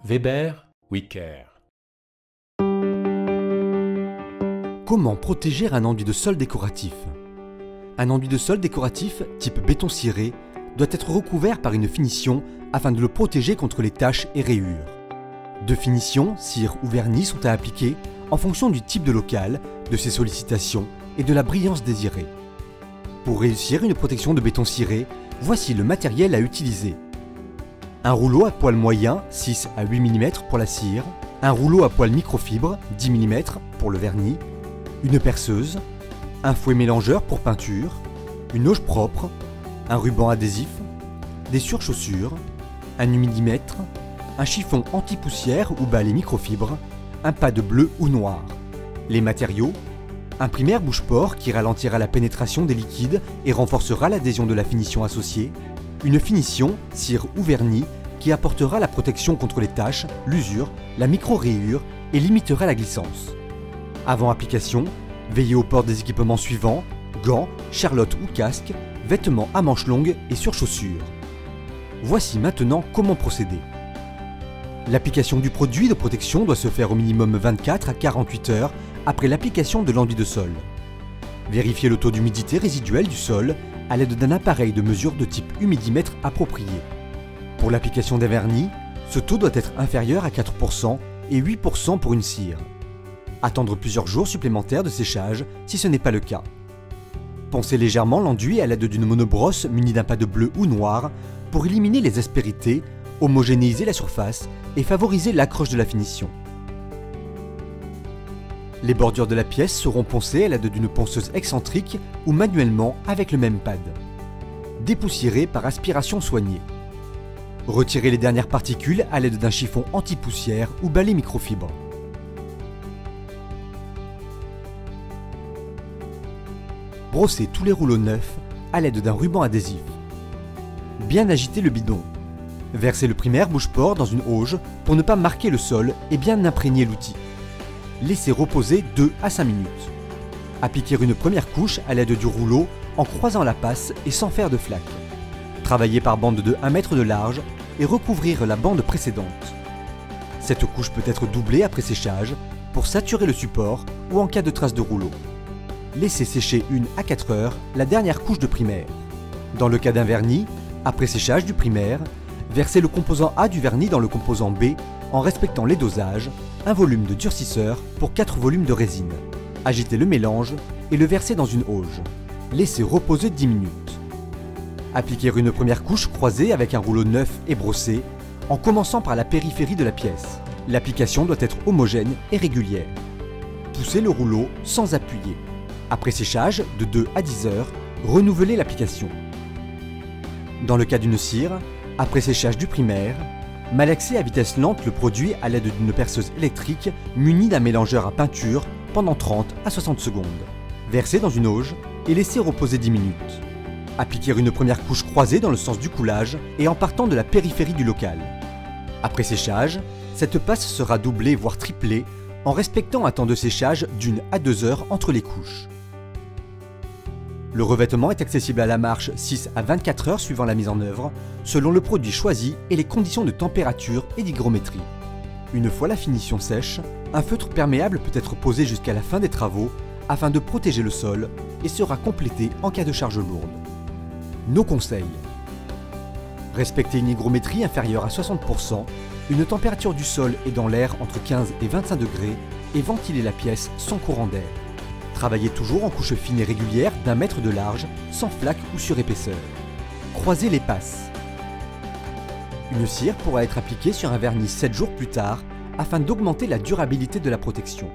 Weber, Wicker. Comment protéger un enduit de sol décoratif? Un enduit de sol décoratif, type béton ciré, doit être recouvert par une finition afin de le protéger contre les taches et rayures. Deux finitions, cire ou vernis, sont à appliquer en fonction du type de local, de ses sollicitations et de la brillance désirée. Pour réussir une protection de béton ciré, voici le matériel à utiliser. Un rouleau à poil moyen, 6 à 8 mm pour la cire, un rouleau à poil microfibre, 10 mm pour le vernis, une perceuse, un fouet mélangeur pour peinture, une auge propre, un ruban adhésif, des surchaussures, un humidimètre, un chiffon anti-poussière ou balai microfibre, un pad bleu ou noir. Les matériaux: un primaire bouche-port qui ralentira la pénétration des liquides et renforcera l'adhésion de la finition associée, une finition, cire ou vernis, qui apportera la protection contre les taches, l'usure, la micro-rayure et limitera la glissance. Avant application, veillez au port des équipements suivants: gants, charlotte ou casque, vêtements à manches longues et surchaussures. Voici maintenant comment procéder. L'application du produit de protection doit se faire au minimum 24 à 48 heures après l'application de l'enduit de sol. Vérifiez le taux d'humidité résiduel du sol à l'aide d'un appareil de mesure de type humidimètre approprié. Pour l'application des vernis, ce taux doit être inférieur à 4% et 8% pour une cire. Attendre plusieurs jours supplémentaires de séchage si ce n'est pas le cas. Poncez légèrement l'enduit à l'aide d'une monobrosse munie d'un pad bleu ou noir pour éliminer les aspérités, homogénéiser la surface et favoriser l'accroche de la finition. Les bordures de la pièce seront poncées à l'aide d'une ponceuse excentrique ou manuellement avec le même pad. Dépoussiérez par aspiration soignée. Retirez les dernières particules à l'aide d'un chiffon anti-poussière ou balai microfibre. Brossez tous les rouleaux neufs à l'aide d'un ruban adhésif. Bien agiter le bidon. Versez le primaire bouche-port dans une auge pour ne pas marquer le sol et bien imprégner l'outil. Laissez reposer 2 à 5 minutes. Appliquez une première couche à l'aide du rouleau en croisant la passe et sans faire de flaque. Travaillez par bande de 1 mètre de large et recouvrir la bande précédente. Cette couche peut être doublée après séchage pour saturer le support ou en cas de traces de rouleau. Laissez sécher 1 à 4 heures la dernière couche de primaire. Dans le cas d'un vernis, après séchage du primaire, versez le composant A du vernis dans le composant B en respectant les dosages, un volume de durcisseur pour 4 volumes de résine. Agitez le mélange et le versez dans une auge. Laissez reposer 10 minutes. Appliquez une première couche croisée avec un rouleau neuf et brossé en commençant par la périphérie de la pièce. L'application doit être homogène et régulière. Poussez le rouleau sans appuyer. Après séchage de 2 à 10 heures, renouvelez l'application. Dans le cas d'une cire, après séchage du primaire, malaxez à vitesse lente le produit à l'aide d'une perceuse électrique munie d'un mélangeur à peinture pendant 30 à 60 secondes. Versez dans une auge et laissez reposer 10 minutes. Appliquez une première couche croisée dans le sens du coulage et en partant de la périphérie du local. Après séchage, cette passe sera doublée voire triplée en respectant un temps de séchage d'1 à 2 heures entre les couches. Le revêtement est accessible à la marche 6 à 24 heures suivant la mise en œuvre, selon le produit choisi et les conditions de température et d'hygrométrie. Une fois la finition sèche, un feutre perméable peut être posé jusqu'à la fin des travaux afin de protéger le sol et sera complété en cas de charge lourde. Nos conseils: respectez une hygrométrie inférieure à 60%, une température du sol et dans l'air entre 15 et 25 degrés et ventilez la pièce sans courant d'air. Travaillez toujours en couche fine et régulière d'1 mètre de large, sans flaque ou surépaisseur. Croisez les passes. Une cire pourra être appliquée sur un vernis 7 jours plus tard afin d'augmenter la durabilité de la protection.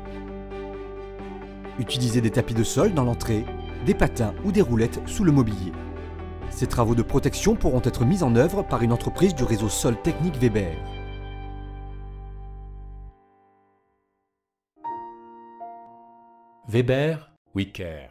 Utilisez des tapis de sol dans l'entrée, des patins ou des roulettes sous le mobilier. Ces travaux de protection pourront être mis en œuvre par une entreprise du réseau Sol Technique Weber. Weber, Wicker.